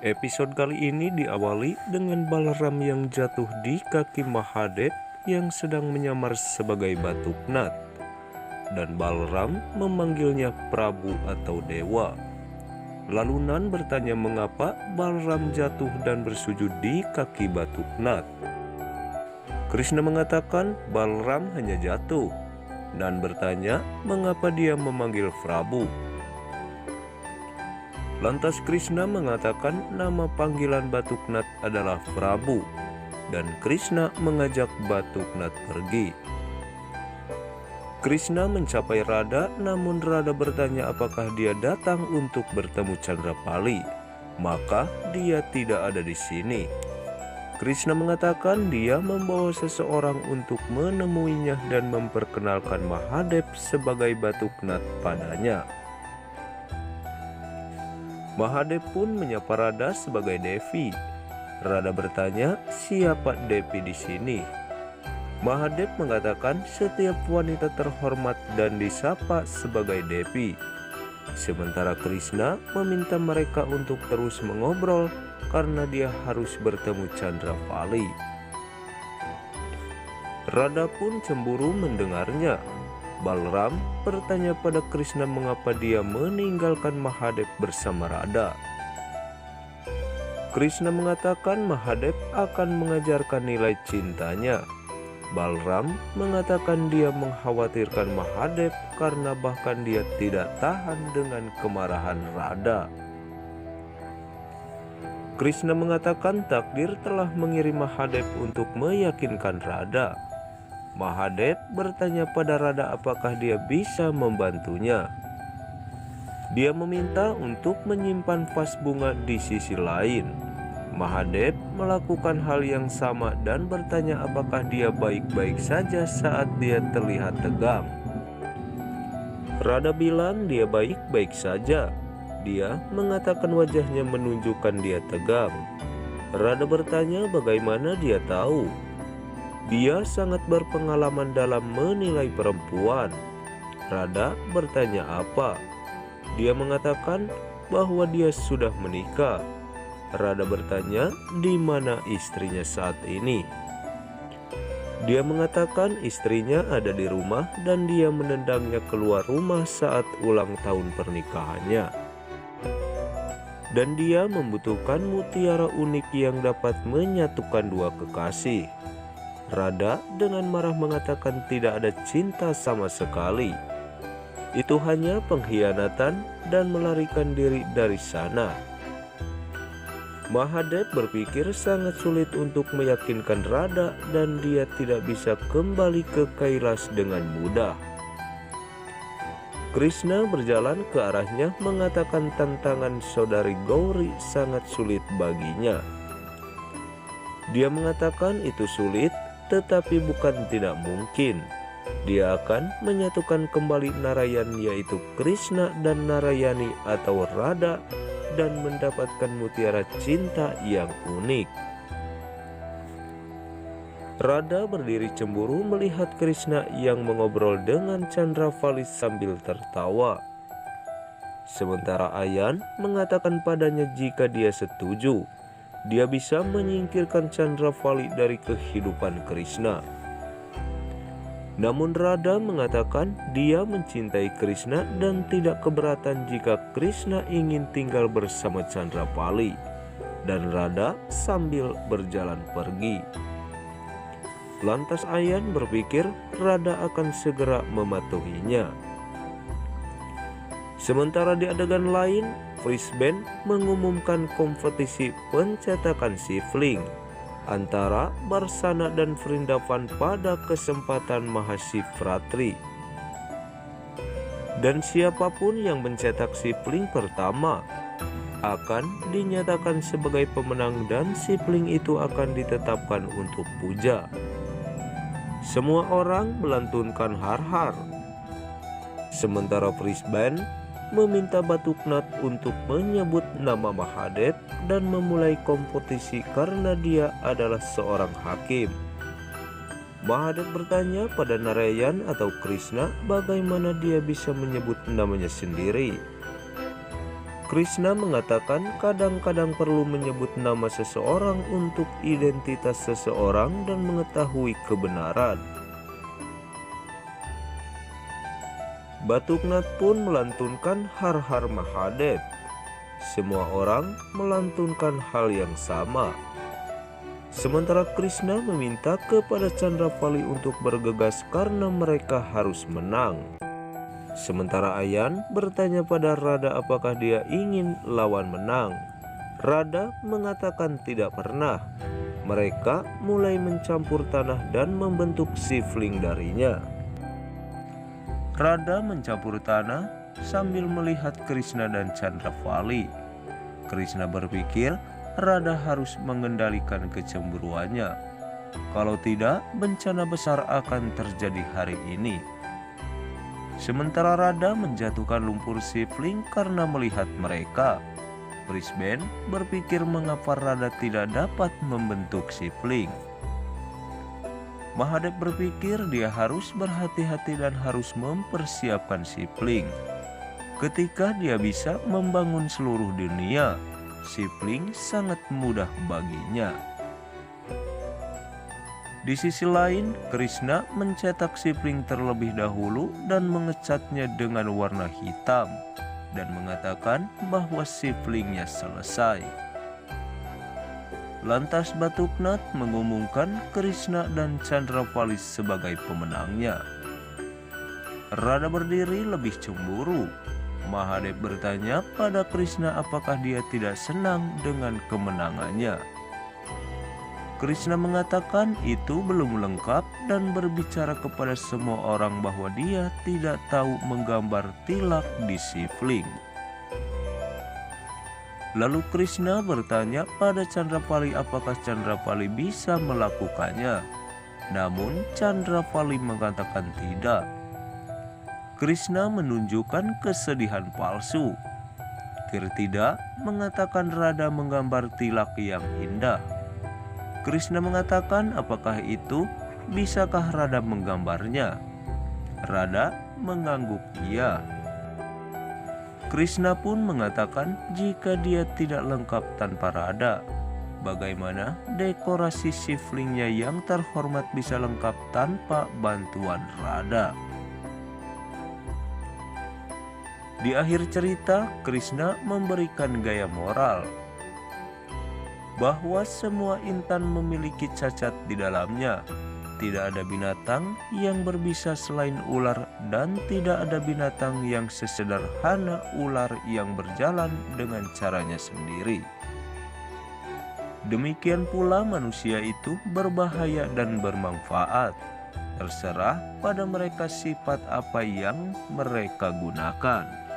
Episode kali ini diawali dengan Balaram yang jatuh di kaki Mahadev yang sedang menyamar sebagai batu knat, dan Balaram memanggilnya Prabu atau Dewa. Lalu Nan bertanya mengapa Balaram jatuh dan bersujud di kaki batu knat. Krishna mengatakan Balaram hanya jatuh. Nan bertanya mengapa dia memanggil Prabu. Lantas Krishna mengatakan nama panggilan batu knat adalah Prabu, dan Krishna mengajak batu knat pergi. Krishna mencapai Radha, namun Radha bertanya apakah dia datang untuk bertemu Chandrapali, maka dia tidak ada di sini. Krishna mengatakan dia membawa seseorang untuk menemuinya dan memperkenalkan Mahadev sebagai batu knat padanya. Mahadev pun menyapa Radha sebagai Devi. Radha bertanya, siapa Devi di sini? Mahadev mengatakan setiap wanita terhormat dan disapa sebagai Devi. Sementara Krishna meminta mereka untuk terus mengobrol karena dia harus bertemu Chandrapali. Radha pun cemburu mendengarnya. Balaram bertanya pada Krishna mengapa dia meninggalkan Mahadev bersama Radha. Krishna mengatakan Mahadev akan mengajarkan nilai cintanya. Balaram mengatakan dia mengkhawatirkan Mahadev karena bahkan dia tidak tahan dengan kemarahan Radha. Krishna mengatakan takdir telah mengirim Mahadev untuk meyakinkan Radha. Mahadev bertanya pada Radha apakah dia bisa membantunya. Dia meminta untuk menyimpan vas bunga di sisi lain. Mahadev melakukan hal yang sama dan bertanya apakah dia baik-baik saja saat dia terlihat tegang. Radha bilang dia baik-baik saja. Dia mengatakan wajahnya menunjukkan dia tegang. Radha bertanya bagaimana dia tahu. Dia sangat berpengalaman dalam menilai perempuan. Radha bertanya apa. Dia mengatakan bahwa dia sudah menikah. Radha bertanya di mana istrinya saat ini. Dia mengatakan istrinya ada di rumah dan dia menendangnya keluar rumah saat ulang tahun pernikahannya. Dan dia membutuhkan mutiara unik yang dapat menyatukan dua kekasih. Radha dengan marah mengatakan tidak ada cinta sama sekali. Itu hanya pengkhianatan dan melarikan diri dari sana. Mahadev berpikir sangat sulit untuk meyakinkan Radha dan dia tidak bisa kembali ke Kailas dengan mudah. Krishna berjalan ke arahnya mengatakan tantangan saudari Gauri sangat sulit baginya. Dia mengatakan itu sulit, tetapi bukan tidak mungkin. Dia akan menyatukan kembali Narayan yaitu Krishna dan Narayani atau Radha dan mendapatkan mutiara cinta yang unik. Radha berdiri cemburu melihat Krishna yang mengobrol dengan Chandrapali sambil tertawa. Sementara Ayan mengatakan padanya jika dia setuju, dia bisa menyingkirkan Chandrapali dari kehidupan Krishna. Namun Radha mengatakan dia mencintai Krishna dan tidak keberatan jika Krishna ingin tinggal bersama Chandrapali. Dan Radha sambil berjalan pergi. Lantas Ayan berpikir Radha akan segera mematuhinya. Sementara di adegan lain, Frisben mengumumkan kompetisi pencetakan Shivling antara Barsana dan Vrindavan pada kesempatan Mahashivratri. Dan siapapun yang mencetak Shivling pertama akan dinyatakan sebagai pemenang dan Shivling itu akan ditetapkan untuk puja. Semua orang melantunkan har-har. Sementara Frisben meminta batu knat untuk menyebut nama Mahadev dan memulai kompetisi karena dia adalah seorang hakim. Mahadev bertanya pada Narayan atau Krishna bagaimana dia bisa menyebut namanya sendiri. Krishna mengatakan kadang-kadang perlu menyebut nama seseorang untuk identitas seseorang dan mengetahui kebenaran. Batuknath pun melantunkan Har Har Mahadev. Semua orang melantunkan hal yang sama. Sementara Krishna meminta kepada Chandravali untuk bergegas karena mereka harus menang. Sementara Ayan bertanya pada Radha apakah dia ingin lawan menang. Radha mengatakan tidak pernah. Mereka mulai mencampur tanah dan membentuk sifling darinya. Radha mencampur tanah sambil melihat Krishna dan Chandravali. Krishna berpikir Radha harus mengendalikan kecemburuannya. Kalau tidak, bencana besar akan terjadi hari ini. Sementara Radha menjatuhkan lumpur sifling karena melihat mereka. Brisbane berpikir mengapa Radha tidak dapat membentuk sifling. Mahadev berpikir dia harus berhati-hati dan harus mempersiapkan sifling. Ketika dia bisa membangun seluruh dunia, sifling sangat mudah baginya. Di sisi lain, Krishna mencetak sifling terlebih dahulu dan mengecatnya dengan warna hitam dan mengatakan bahwa siflingnya selesai. Lantas Batuknath mengumumkan Krishna dan Chandravali sebagai pemenangnya. Radha berdiri lebih cemburu. Mahadev bertanya pada Krishna apakah dia tidak senang dengan kemenangannya. Krishna mengatakan itu belum lengkap dan berbicara kepada semua orang bahwa dia tidak tahu menggambar tilak di sifling. Lalu Krishna bertanya pada Chandravali apakah Chandravali bisa melakukannya. Namun Chandravali mengatakan tidak. Krishna menunjukkan kesedihan palsu. Kirtida mengatakan Radha menggambar tilak yang indah. Krishna mengatakan apakah itu, bisakah Radha menggambarnya? Radha mengangguk iya. Krishna pun mengatakan jika dia tidak lengkap tanpa Radha, bagaimana dekorasi siflingnya yang terhormat bisa lengkap tanpa bantuan Radha. Di akhir cerita, Krishna memberikan gaya moral bahwa semua intan memiliki cacat di dalamnya. Tidak ada binatang yang berbisa selain ular dan tidak ada binatang yang sesederhana ular yang berjalan dengan caranya sendiri. Demikian pula manusia itu berbahaya dan bermanfaat. Terserah pada mereka sifat apa yang mereka gunakan.